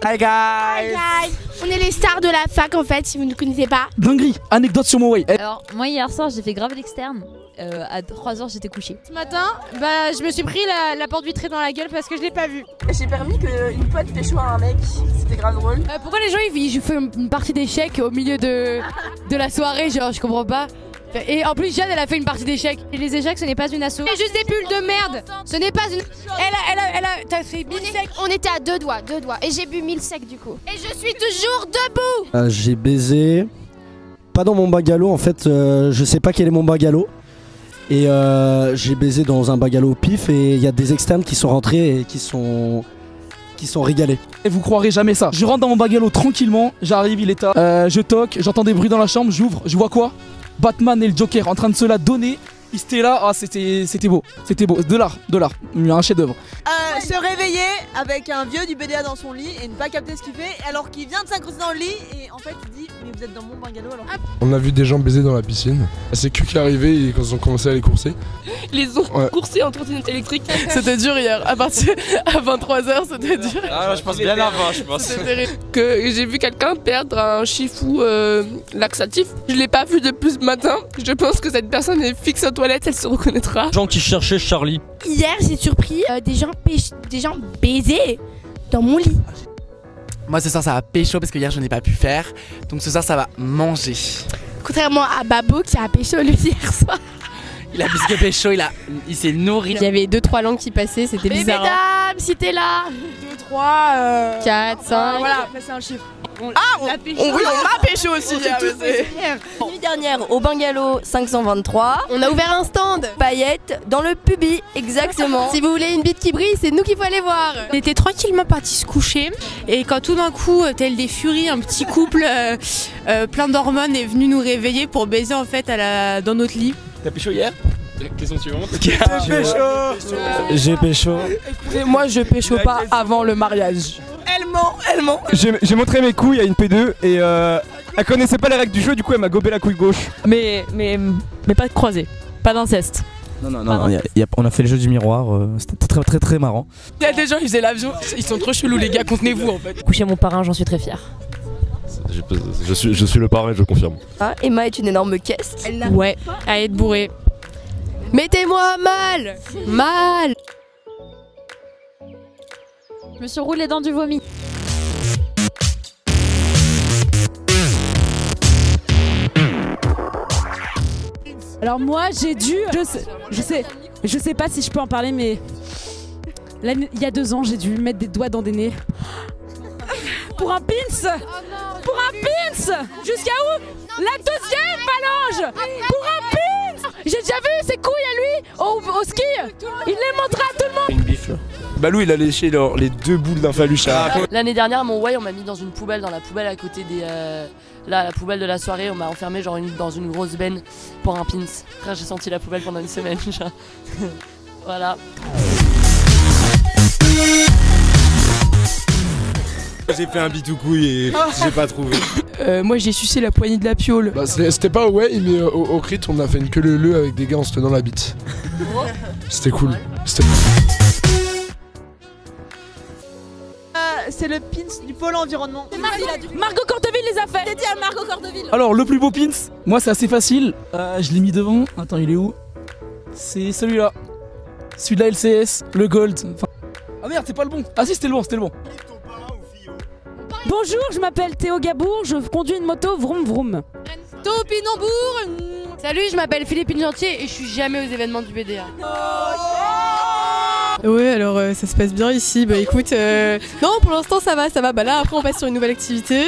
Hi guys. On est les stars de la fac en fait, si vous ne connaissez pas. Dinguerie, anecdote sur mon way. Alors moi hier soir j'ai fait grave l'externe. À 3h j'étais couchée. Ce matin, je me suis pris la porte vitrée dans la gueule parce que je l'ai pas vue. J'ai permis qu'une pote pécho à un mec, c'était grave drôle. Pourquoi les gens ils font une partie d'échecs au milieu de la soirée, genre je comprends pas. Et en plus Jeanne elle a fait une partie d'échecs. Et les échecs ce n'est pas une asso. C'est juste des bulles de merde. Ce n'est pas une... T'as fait 1000 secs. On était à deux doigts. Et j'ai bu 1000 secs du coup. Et je suis toujours debout. J'ai baisé, pas dans mon bungalow en fait, je sais pas quel est mon bungalow. Et j'ai baisé dans un bungalow au pif et il y a des externes qui sont rentrés et qui sont régalés. Et vous croirez jamais ça. Je rentre dans mon bungalow tranquillement, j'arrive, il est tard. Je toque, j'entends des bruits dans la chambre, j'ouvre, je vois quoi? Batman et le Joker en train de se la donner. Ils étaient là, ah c'était beau, de l'art, un chef d'œuvre. Se réveiller avec un vieux du BDA dans son lit et ne pas capter ce qu'il fait alors qu'il vient de s'incruster dans le lit et en fait il dit mais vous êtes dans mon bungalow alors. On a vu des gens baiser dans la piscine. C'est que qui est arrivé et quand ils ont commencé à les courser. Ils les ont coursés en trottinette électrique. C'était dur hier, à partir à 23h c'était dur. Ah je pense bien avant je pense. Que j'ai vu quelqu'un perdre un chifou laxatif. Je l'ai pas vu depuis ce matin. Je pense que cette personne est fixe aux toilettes, elle se reconnaîtra. Gens qui cherchaient Charlie. Hier j'ai surpris des gens baiser dans mon lit. Moi ce soir ça va pécho parce que hier je n'ai pas pu faire. Donc ce soir ça va manger. Contrairement à Babo qui a pécho le hier soir. Il a plus que pécho, il s'est nourri. Il y avait 2-3 langues qui passaient, c'était Mais bizarre. mesdames, si t'es là. 2, 3, 4, 5. voilà, après c'est un chiffre. Oui, on m'a pécho aussi. Nuit dernière au bungalow 523. On a ouvert un stand. Paillettes dans le pubis, exactement. Si vous voulez une bite qui brille, c'est nous qu'il faut aller voir. On était tranquillement partis se coucher et quand tout d'un coup, tel des furies, un petit couple plein d'hormones est venu nous réveiller pour baiser en fait dans notre lit. T'as pécho hier? Question suivante. J'ai pécho. Écoutez, moi je pécho pas avant le mariage. Elle ment. J'ai montré mes couilles à une P2 et elle connaissait pas les règles du jeu, du coup elle m'a gobé la couille gauche. Mais pas de croisé, pas d'inceste. Non, on a fait le jeu du miroir, c'était très marrant. Il y a des gens, ils faisaient l'avion, ils sont trop chelous les gars, contenez-vous en fait. Coucher mon parrain, j'en suis très fière. Je suis le parrain, je confirme. Ah, Emma est une énorme caisse. Ouais, à être bourrée. Mettez-moi mal. Je me suis roulée dans du vomi. Alors moi j'ai dû, je sais pas si je peux en parler mais il y a 2 ans j'ai dû mettre des doigts dans des nez. Pour un pins. Pour un pins. Jusqu'à où? La 2e phalange. Pour un pins. J'ai déjà vu ses couilles à lui au ski. Il les montra à tout le monde. Une bifle. Balou il a léché les 2 boules d'un phallus. L'année dernière, mon way, on m'a mis dans une poubelle, dans la poubelle à côté des. Là, la poubelle de la soirée, on m'a enfermé genre dans une grosse benne pour un pins. Frère, j'ai senti la poubelle pendant une semaine. Genre. Voilà. J'ai fait un bitoucouille et j'ai pas trouvé. Moi j'ai sucé la poignée de la piole. C'était pas au way mais au crit on a fait une queue leu avec des gars en se tenant la bite. C'était cool. C'est le pins du pôle environnement. Margot Corteville les a fait. Dédié à Margot Corteville. Alors le plus beau pins, moi c'est assez facile. Je l'ai mis devant. Attends, il est où? C'est celui-là. Celui de la LCS, le Gold. Ah merde, c'est pas le bon. Ah si, c'était le bon. Bonjour, je m'appelle Théo Gabour, je conduis une moto vroom vroom. Topinambour. Salut, je m'appelle Philippine Gentier et je suis jamais aux événements du BDA. Ouais, alors ça se passe bien ici. Bah écoute, non pour l'instant ça va. Bah là après on passe sur une nouvelle activité.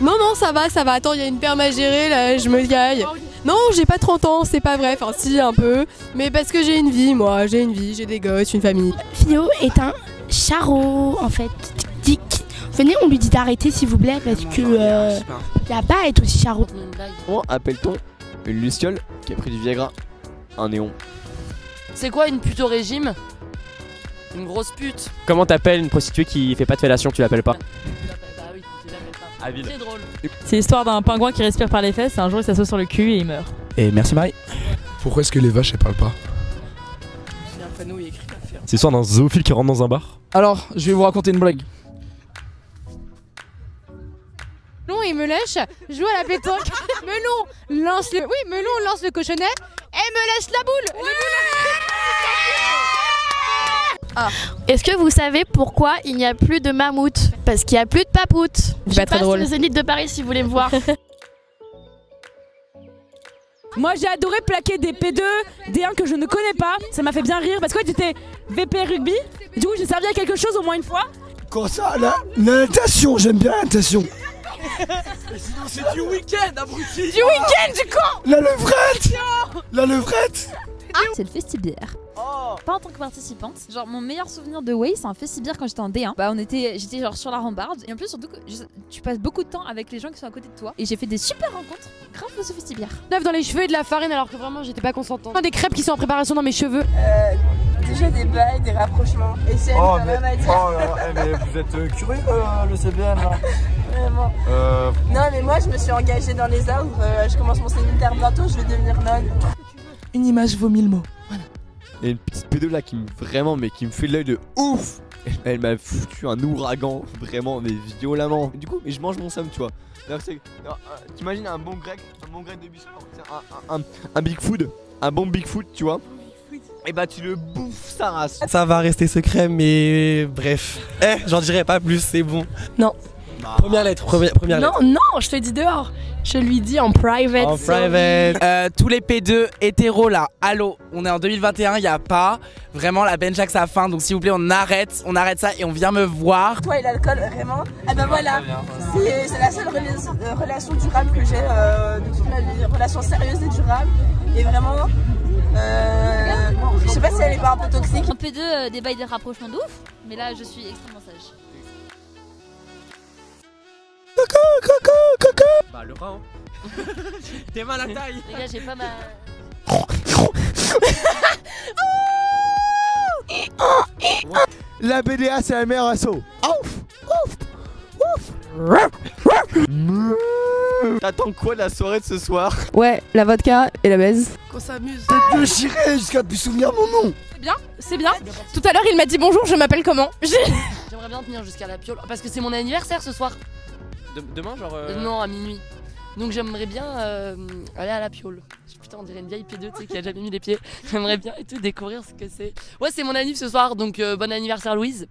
Non, ça va. Attends, il y a une perme à gérer là, je me gaille. Non, j'ai pas 30 ans, c'est pas vrai. Enfin si, un peu. Mais parce que j'ai une vie, moi. J'ai des gosses, une famille. Fio est un charreau en fait. Tic. Venez, on lui dit d'arrêter s'il vous plaît parce que là-bas est aussi charreau. Comment appelle-t-on une luciole qui a pris du Viagra? Un néon. C'est quoi une pute au régime? Une grosse pute. Comment t'appelles une prostituée qui fait pas de fellation? Tu l'appelles pas? Bah oui, tu l'appelles pas. Habile. C'est drôle. C'est l'histoire d'un pingouin qui respire par les fesses, un jour il s'assoit sur le cul et il meurt. Et merci Marie. Pourquoi est-ce que les vaches elles parlent pas? panneau il y a écrit à faire. C'est l'histoire d'un zoophile qui rentre dans un bar. Alors, je vais vous raconter une blague. Melon, il me lèche, joue à la pétanque. Melon lance le. Oui, Melon lance le cochonnet et me lèche la boule. Ah. Est-ce que vous savez pourquoi il n'y a plus de mammouth? Parce qu'il n'y a plus de papoute. Je passe sur le Zénith de Paris si vous voulez me voir. Moi j'ai adoré plaquer des P2, D1 que je ne connais pas. Ça m'a fait bien rire parce que j'étais VP rugby. Et du coup j'ai servi à quelque chose au moins une fois. Quand ça, la natation, j'aime bien la natation. Sinon c'est du week-end, abruti. Du week-end du con. La levrette. La levrette. C'est le festibière. Pas en tant que participante. Genre mon meilleur souvenir de Way, c'est un festibière quand j'étais en D1. Bah j'étais genre sur la rambarde et en plus surtout que tu passes beaucoup de temps avec les gens qui sont à côté de toi. Et j'ai fait des super rencontres grâce à ce festibière. Neuf dans les cheveux et de la farine alors que vraiment j'étais pas consentante. Des crêpes qui sont en préparation dans mes cheveux. Déjà des bails, des rapprochements. Et c'est rien à dire. Oh là là, mais vous êtes curieux le CBN là. Vraiment. Non mais moi je me suis engagée dans les ordres. Je commence mon séminaire bientôt, je vais devenir nonne. Une image vaut 1000 mots. Voilà. Et une petite P2 là qui me fait l'œil de ouf. Elle m'a foutu un ouragan, vraiment, mais violemment. Du coup, mais je mange mon somme, tu vois. T'imagines un bon grec de biche, un big food, un bon big food, tu vois. Et bah tu le bouffes sa race. Ça va rester secret, mais bref. J'en dirai pas plus, c'est bon. Non. Première lettre, première lettre. Non, je te dis dehors. Je lui dis en private. En private. Tous les P2 hétéros là, allô, on est en 2021, y a pas vraiment la bench à sa fin, donc s'il vous plaît on arrête ça et on vient me voir. Toi et l'alcool, vraiment. Ah bah voilà, c'est la seule relation durable que j'ai de toute ma vie, relation sérieuse et durable. Et vraiment, je sais pas si elle est pas un peu toxique. En P2, des bails des rapprochements de ouf, mais là je suis extrêmement sage. Coco. Bah le rat hein. T'es mal à la taille. Les gars, j'ai pas ma... La BDA c'est la meilleure asso. T'attends quoi de la soirée de ce soir? Ouais, la vodka et la baise. Qu'on s'amuse. T'es déchiré jusqu'à plus souvenir mon nom. C'est bien. Tout à l'heure il m'a dit bonjour, je m'appelle comment? J'aimerais bien tenir jusqu'à la piole parce que c'est mon anniversaire ce soir. Demain genre Non, à minuit. Donc j'aimerais bien aller à la piole. Putain, on dirait une vieille P2 tu sais qui a jamais mis les pieds. J'aimerais bien et tout découvrir ce que c'est. Ouais, c'est mon anniv ce soir, donc bon anniversaire Louise.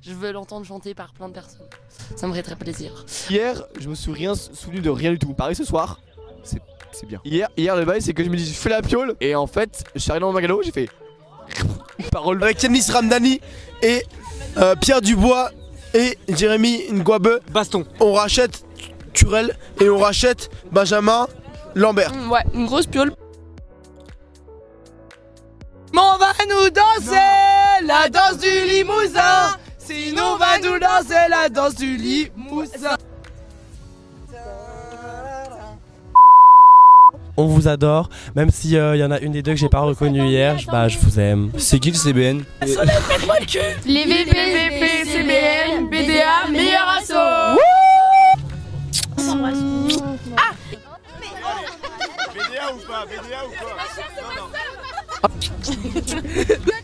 Je veux l'entendre chanter par plein de personnes. Ça me ferait très plaisir. Hier, je me suis souvenu de rien du tout. Pareil ce soir, c'est bien. Hier le bail c'est que je me dis je fais la piole et en fait, je suis arrivé dans mon magalo, j'ai fait parole avec Yanis Ramdani et Pierre Dubois et Jérémy Ngouabe. Baston. On rachète Turel et on rachète Benjamin Lambert. Ouais, une grosse piole. On va nous danser la danse du limousin. Sinon on va nous danser la danse du limousin. On vous adore, même s'il y en a une des deux que j'ai pas reconnue hier, bah je vous aime. C'est qui le CBN? Faites-moi le cul. Les VP, CBN, BDA, meilleur assaut. Ah BDA ou pas? BDA ou pas?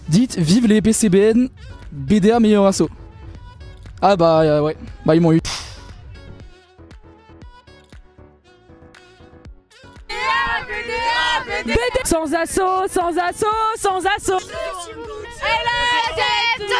Dites vive les PCBN, BDA meilleur assaut. Ah bah ouais, bah ils m'ont eu. Sans assaut, sans assaut, sans assaut. Elle a la tête de...